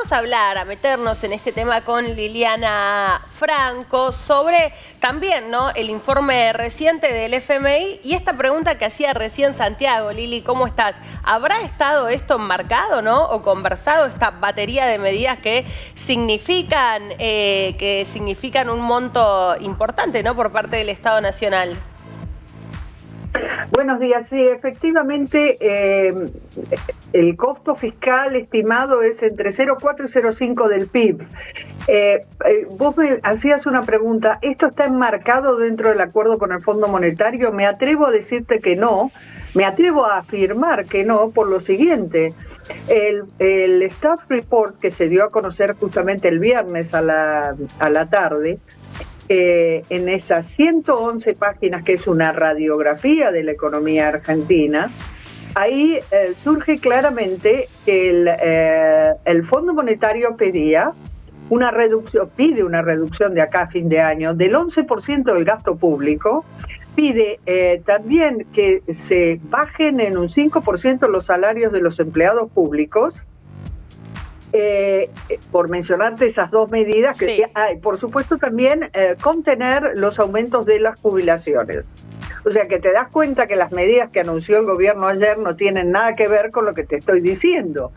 vamos a hablar, a meternos en este tema con Liliana Franco sobre también, ¿no?, el informe reciente del FMI y esta pregunta que hacía recién Santiago. Lili, ¿cómo estás? ¿Habrá estado esto enmarcado, ¿no?, o conversado, esta batería de medidas que significan un monto importante, ¿no?, por parte del Estado Nacional? Buenos días, sí, efectivamente el costo fiscal estimado es entre 0,4 y 0,5 del PIB. Vos me hacías una pregunta, ¿esto está enmarcado dentro del acuerdo con el Fondo Monetario? Me atrevo a decirte que no, me atrevo a afirmar que no, por lo siguiente. El Staff Report que se dio a conocer justamente el viernes a la tarde, en esas 111 páginas, que es una radiografía de la economía argentina, ahí surge claramente que el Fondo Monetario pide una reducción de acá a fin de año del 11% del gasto público, pide también que se bajen en un 5% los salarios de los empleados públicos, por mencionarte esas dos medidas, que sí. Por supuesto también contener los aumentos de las jubilaciones. O sea que te das cuenta que las medidas que anunció el gobierno ayer no tienen nada que ver con lo que te estoy diciendo.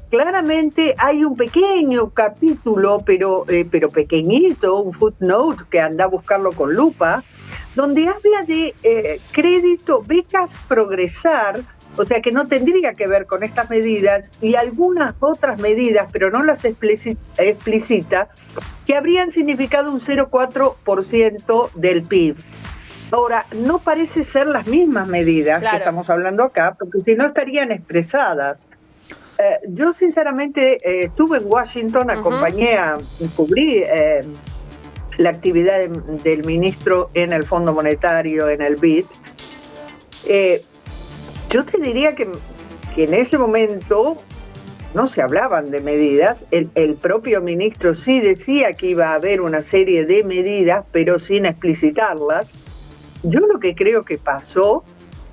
Claramente hay un pequeño capítulo, pero pequeñito, un footnote que anda a buscarlo con lupa, donde habla de crédito, becas progresar. O sea que no tendría que ver con estas medidas y algunas otras medidas, pero no las explicita, que habrían significado un 0,4% del PIB. Ahora, no parece ser las mismas medidas que estamos hablando acá, porque si no estarían expresadas. Yo sinceramente estuve en Washington, cubrí la actividad del ministro en el Fondo Monetario, en el BID. Yo te diría que en ese momento no se hablaban de medidas. El propio ministro sí decía que iba a haber una serie de medidas, pero sin explicitarlas. Yo lo que creo que pasó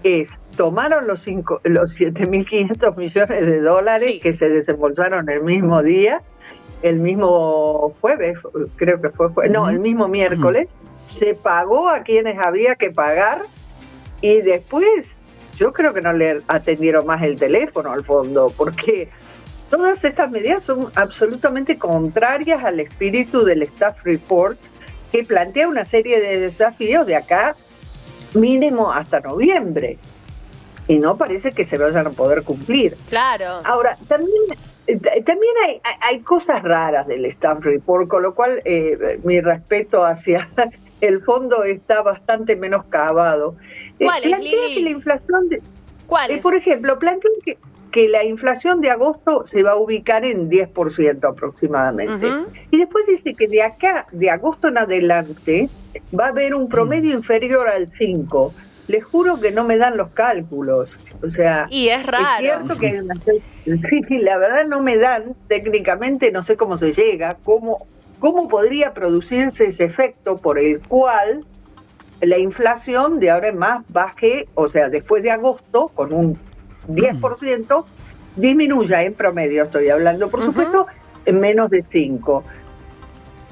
es, tomaron los 7.500 millones de dólares que se desembolsaron el mismo día, el mismo jueves, creo que fue el mismo miércoles, se pagó a quienes había que pagar y después yo creo que no le atendieron más el teléfono al fondo, porque todas estas medidas son absolutamente contrarias al espíritu del Staff Report, que plantea una serie de desafíos de acá mínimo hasta noviembre, y no parece que se vayan a poder cumplir. Claro. Ahora, también hay cosas raras del Staff Report, con lo cual mi respeto hacia el fondo está bastante menoscabado. ¿Cuáles, plantea Lili? que la inflación ¿Cuáles? Por ejemplo, plantea que la inflación de agosto se va a ubicar en 10% aproximadamente. Y después dice que de acá, de agosto en adelante, va a haber un promedio inferior al 5%. Les juro que no me dan los cálculos. O sea, y es raro. Es cierto que sí, la verdad no me dan, técnicamente no sé cómo se llega, cómo podría producirse ese efecto por el cual la inflación de ahora en más baje, o sea, después de agosto, con un 10%, disminuya en promedio, estoy hablando, por supuesto, en menos de 5%.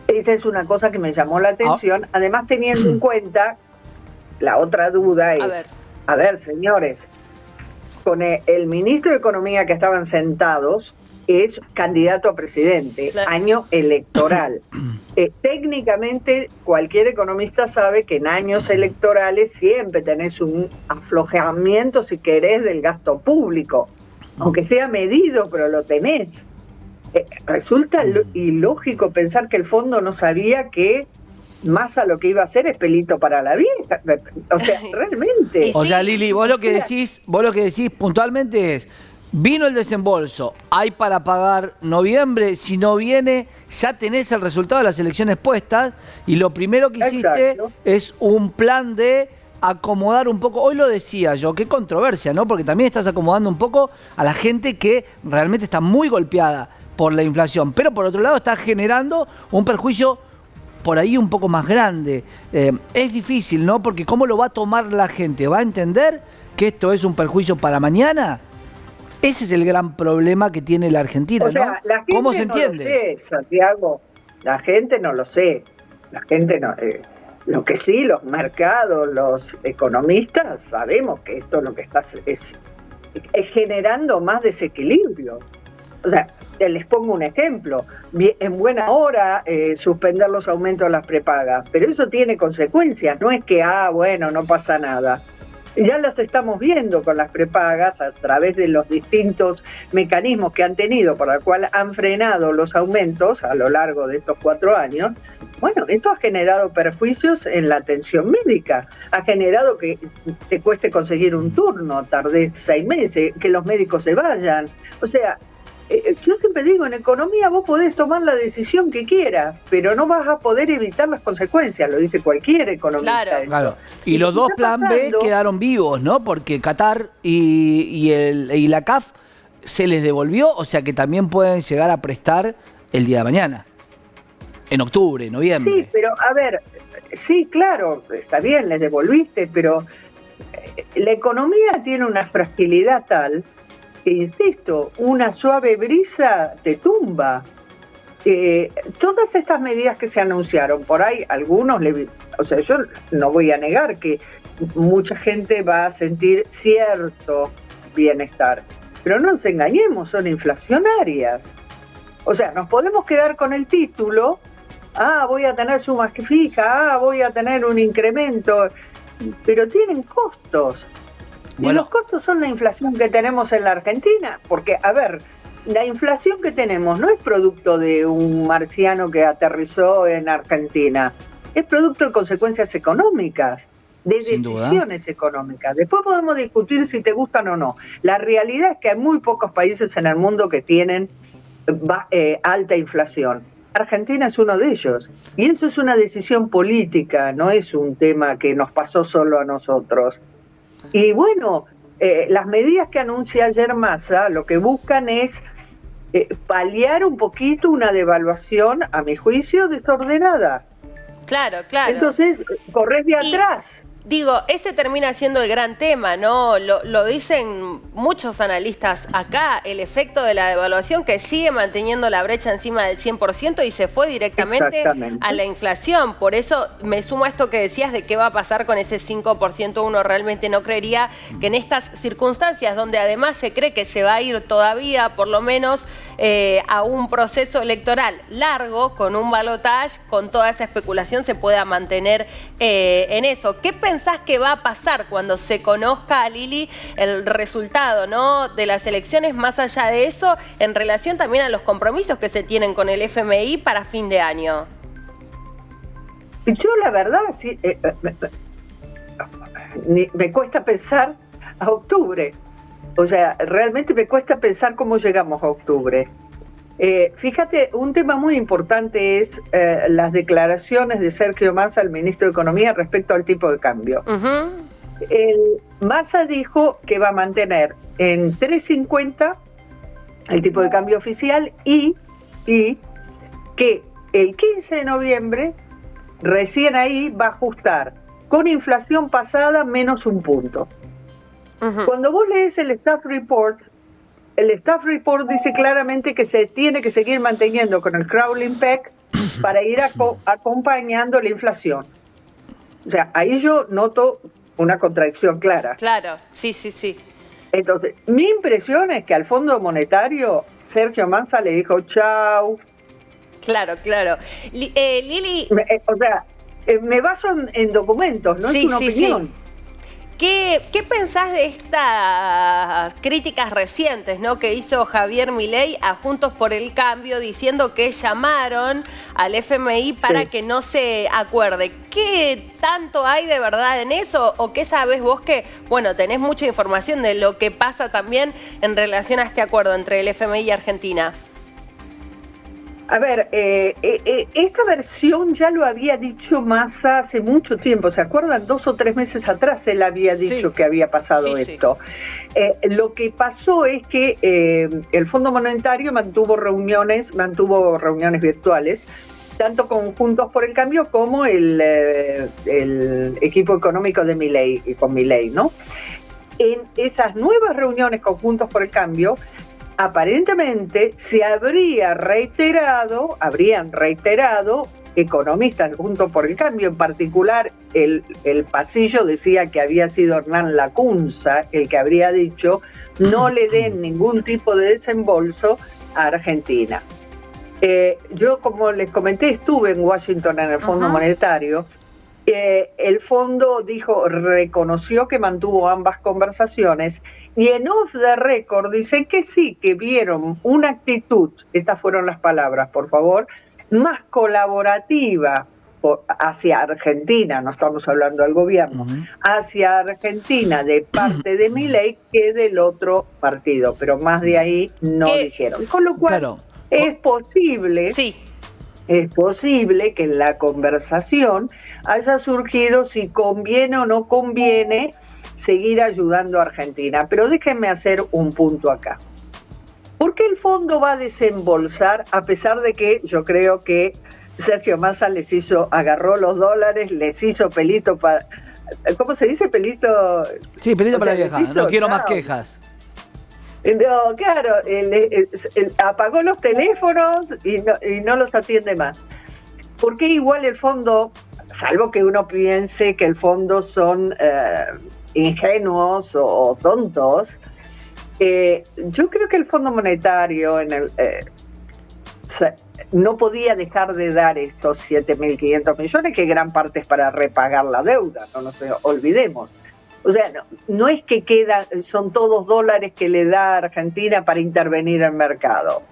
Esa es una cosa que me llamó la atención, además teniendo en cuenta, la otra duda es, a ver, señores, con el ministro de Economía que estaban sentados, es candidato a presidente, año electoral. Técnicamente, cualquier economista sabe que en años electorales siempre tenés un aflojamiento, si querés, del gasto público, aunque sea medido, pero lo tenés. Resulta ilógico pensar que el fondo no sabía que Massa lo que iba a hacer es pelito para la vieja. O sea, realmente. O sea, Lili, vos lo que decís puntualmente es: vino el desembolso, hay para pagar noviembre, si no viene, ya tenés el resultado de las elecciones puestas y lo primero que hiciste es un plan de acomodar un poco. Hoy lo decía yo, qué controversia, ¿no? Porque también estás acomodando un poco a la gente que realmente está muy golpeada por la inflación, pero por otro lado estás generando un perjuicio por ahí un poco más grande. Es difícil, ¿no? Porque ¿cómo lo va a tomar la gente? ¿Va a entender que esto es un perjuicio para mañana? Ese es el gran problema que tiene la Argentina, O sea, ¿no? la gente ¿Cómo se no entiende? lo sé, Santiago. La gente no lo sé. La gente no. Lo que sí, los mercados, los economistas, sabemos que esto lo que está es generando más desequilibrio. O sea, les pongo un ejemplo. En buena hora suspender los aumentos de las prepagas, pero eso tiene consecuencias. No es que, bueno, no pasa nada. Ya las estamos viendo con las prepagas a través de los distintos mecanismos que han tenido, por el cual han frenado los aumentos a lo largo de estos 4 años. Bueno, esto ha generado perjuicios en la atención médica, ha generado que te cueste conseguir un turno, tardes 6 meses, que los médicos se vayan. O sea, yo siempre digo, en economía vos podés tomar la decisión que quieras, pero no vas a poder evitar las consecuencias, lo dice cualquier economista. Claro. Claro. Y los dos plan B quedaron vivos, ¿no? Porque Qatar y la CAF se les devolvió, o sea que también pueden llegar a prestar el día de mañana, en octubre, noviembre. Sí, pero a ver, sí, claro, está bien, les devolviste, pero la economía tiene una fragilidad tal que, insisto, una suave brisa te tumba. Todas estas medidas que se anunciaron, por ahí algunos, o sea, yo no voy a negar que mucha gente va a sentir cierto bienestar, pero no nos engañemos, son inflacionarias. O sea, nos podemos quedar con el título, voy a tener sumas que fija, voy a tener un incremento, pero tienen costos. Bueno. Y los costos son la inflación que tenemos en la Argentina, porque, a ver, la inflación que tenemos no es producto de un marciano que aterrizó en Argentina, es producto de consecuencias económicas, de decisiones económicas. Después podemos discutir si te gustan o no. La realidad es que hay muy pocos países en el mundo que tienen alta inflación. Argentina es uno de ellos. Y eso es una decisión política, no es un tema que nos pasó solo a nosotros. Y bueno, las medidas que anuncia ayer Massa lo que buscan es paliar un poquito una devaluación, a mi juicio, desordenada. Claro, claro. Entonces, corres de atrás. Digo, ese termina siendo el gran tema, ¿no? Lo dicen muchos analistas acá, el efecto de la devaluación que sigue manteniendo la brecha encima del 100% y se fue directamente a la inflación. Por eso me sumo a esto que decías de qué va a pasar con ese 5%. Uno realmente no creería que en estas circunstancias, donde además se cree que se va a ir todavía, por lo menos, a un proceso electoral largo, con un balotaje, con toda esa especulación, se pueda mantener en eso. ¿Qué pensás que va a pasar cuando se conozca, Lili, el resultado, ¿no?, de las elecciones, más allá de eso, en relación también a los compromisos que se tienen con el FMI para fin de año? Yo la verdad, sí, me cuesta pensar a octubre. O sea, realmente me cuesta pensar cómo llegamos a octubre. Fíjate, un tema muy importante es las declaraciones de Sergio Massa, el ministro de Economía, respecto al tipo de cambio. Massa dijo que va a mantener en 3.50 el tipo de cambio oficial y que el 15 de noviembre, recién ahí, va a ajustar con inflación pasada menos 1 punto. Cuando vos lees el staff report dice claramente que se tiene que seguir manteniendo con el crawling peg para ir acompañando la inflación. O sea, ahí yo noto una contradicción clara. Claro, sí. Entonces, mi impresión es que al Fondo Monetario Sergio Massa le dijo chau. Claro. Lili... me baso en documentos, no es una opinión. Sí. ¿Qué pensás de estas críticas recientes, ¿no?, que hizo Javier Milei a Juntos por el Cambio, diciendo que llamaron al FMI para que no se acuerde? ¿Qué tanto hay de verdad en eso? ¿O qué sabés vos que, bueno, tenés mucha información de lo que pasa también en relación a este acuerdo entre el FMI y Argentina? A ver, esta versión ya lo había dicho Massa hace mucho tiempo. ¿Se acuerdan? 2 o 3 meses atrás él había dicho que había pasado esto. Lo que pasó es que el Fondo Monetario mantuvo reuniones virtuales, tanto con Juntos por el Cambio como el equipo económico de Milei, con Milei, ¿no? en esas nuevas reuniones conjuntos por el cambio, aparentemente se habrían reiterado economistas juntos por el cambio, en particular el pasillo decía que había sido Hernán Lacunza el que habría dicho no le den ningún tipo de desembolso a Argentina. Yo, como les comenté, estuve en Washington en el Fondo Monetario. El fondo reconoció que mantuvo ambas conversaciones y en off the record dicen que sí, que vieron una actitud, estas fueron las palabras, por favor, más colaborativa hacia Argentina, no estamos hablando del gobierno, hacia Argentina de parte de Milei que del otro partido, pero más de ahí no dijeron. Con lo cual es posible... Sí. Es posible que en la conversación haya surgido si conviene o no conviene seguir ayudando a Argentina. Pero déjenme hacer un punto acá. ¿Por qué el fondo va a desembolsar, a pesar de que yo creo que Sergio Massa agarró los dólares, les hizo pelito para... ¿Cómo se dice? Pelito... Sí, pelito para la vieja. No quiero más quejas. No, claro, apagó los teléfonos y no los atiende más. ¿Por qué igual el fondo, salvo que uno piense que el fondo son ingenuos o tontos, yo creo que el Fondo Monetario no podía dejar de dar estos 7.500 millones, que gran parte es para repagar la deuda, no nos olvidemos. O sea, no es que son todos dólares que le da Argentina para intervenir en el mercado.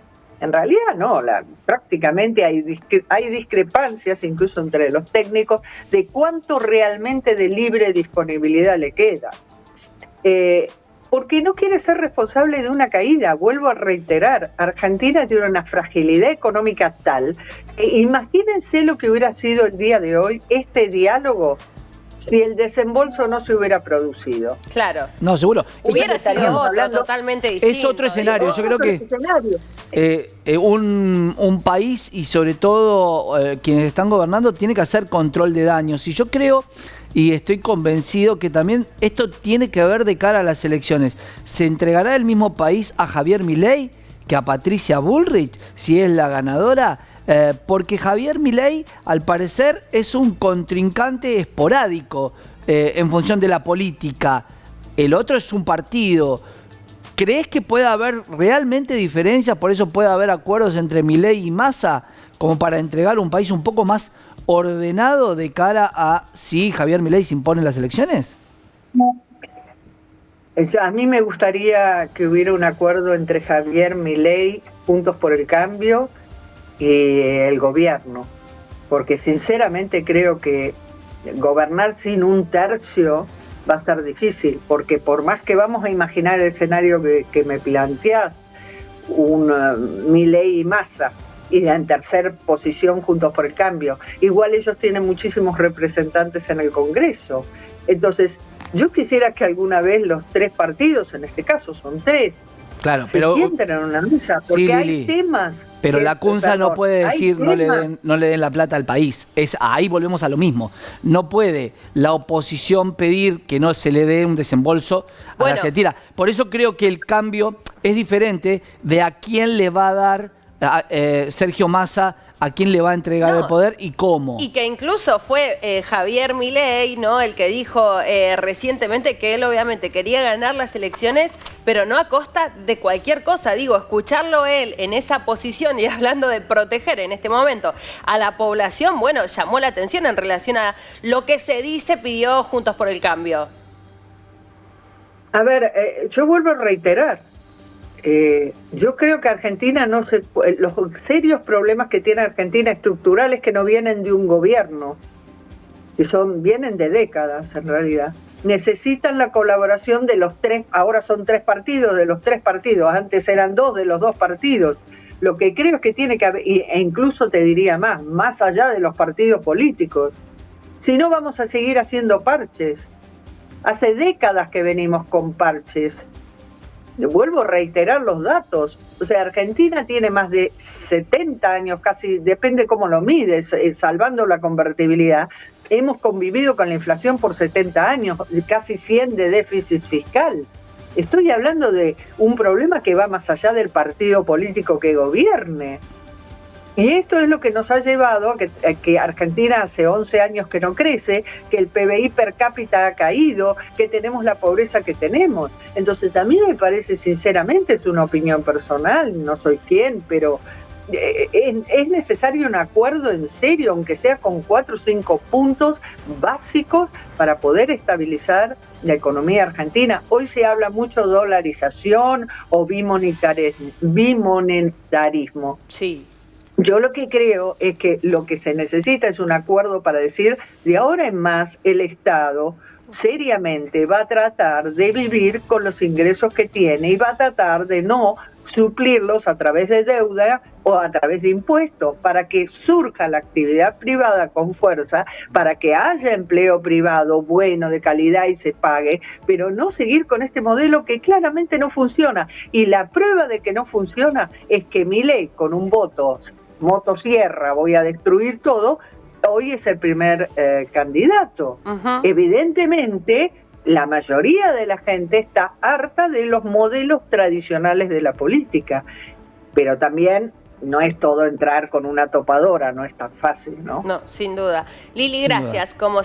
En realidad no, prácticamente hay discrepancias incluso entre los técnicos de cuánto realmente de libre disponibilidad le queda. Porque no quiere ser responsable de una caída. Vuelvo a reiterar, Argentina tiene una fragilidad económica tal. Imagínense lo que hubiera sido el día de hoy este diálogo si el desembolso no se hubiera producido. Claro. No, seguro. Hubiera sido otro totalmente distinto. Es otro escenario. Yo creo que un país y sobre todo quienes están gobernando tiene que hacer control de daños. Y yo creo y estoy convencido que también esto tiene que ver de cara a las elecciones. ¿Se entregará el mismo país a Javier Milei que a Patricia Bullrich, si es la ganadora? Porque Javier Milei, al parecer, es un contrincante esporádico en función de la política. El otro es un partido. ¿Crees que puede haber realmente diferencias? Por eso puede haber acuerdos entre Milei y Massa, como para entregar un país un poco más ordenado de cara a si Javier Milei se impone en las elecciones. A mí me gustaría que hubiera un acuerdo entre Javier Milei, Juntos por el Cambio, y el gobierno, porque sinceramente creo que gobernar sin un tercio va a ser difícil, porque por más que vamos a imaginar el escenario que me planteás, un Milei y Massa, y en tercer posición Juntos por el Cambio, igual ellos tienen muchísimos representantes en el Congreso. Entonces, yo quisiera que alguna vez los tres partidos, en este caso son tres, pero se sienten en una mesa, porque sí, hay temas... Pero Lacunza no puede decir no le den la plata al país. Ahí volvemos a lo mismo. No puede la oposición pedir que no se le dé un desembolso a la Argentina. Por eso creo que el cambio es diferente de a quién le va a dar Sergio Massa, a quién le va a entregar el poder y cómo. Y que incluso fue Javier Milei, ¿no?, el que dijo recientemente que él obviamente quería ganar las elecciones, pero no a costa de cualquier cosa. Digo, escucharlo él en esa posición y hablando de proteger en este momento a la población, bueno, llamó la atención en relación a lo que se dice pidió Juntos por el Cambio. A ver, yo vuelvo a reiterar. Yo creo que Argentina los serios problemas que tiene Argentina estructurales que no vienen de un gobierno, que vienen de décadas en realidad, necesitan la colaboración de los tres, ahora son tres partidos, de los tres partidos, antes eran dos de los dos partidos. Lo que creo es que tiene que haber, e incluso te diría más allá de los partidos políticos, si no vamos a seguir haciendo parches. Hace décadas que venimos con parches. Vuelvo a reiterar los datos. O sea, Argentina tiene más de 70 años, casi, depende cómo lo mides, salvando la convertibilidad. Hemos convivido con la inflación por 70 años, casi 100 de déficit fiscal. Estoy hablando de un problema que va más allá del partido político que gobierne. Y esto es lo que nos ha llevado a que Argentina hace 11 años que no crece, que el PBI per cápita ha caído, que tenemos la pobreza que tenemos. Entonces a mí me parece, sinceramente, es una opinión personal, no soy quien, pero es necesario un acuerdo en serio, aunque sea con 4 o 5 puntos básicos para poder estabilizar la economía argentina. Hoy se habla mucho de dolarización o bimonetarismo. Sí. Yo lo que creo es que lo que se necesita es un acuerdo para decir, de ahora en más, el Estado seriamente va a tratar de vivir con los ingresos que tiene y va a tratar de no suplirlos a través de deuda o a través de impuestos, para que surja la actividad privada con fuerza, para que haya empleo privado bueno, de calidad y se pague, pero no seguir con este modelo que claramente no funciona. Y la prueba de que no funciona es que Milei, con un voto motosierra, voy a destruir todo, hoy es el primer candidato. Evidentemente, la mayoría de la gente está harta de los modelos tradicionales de la política, pero también no es todo entrar con una topadora, no es tan fácil, ¿no? No, sin duda. Lili, gracias. Como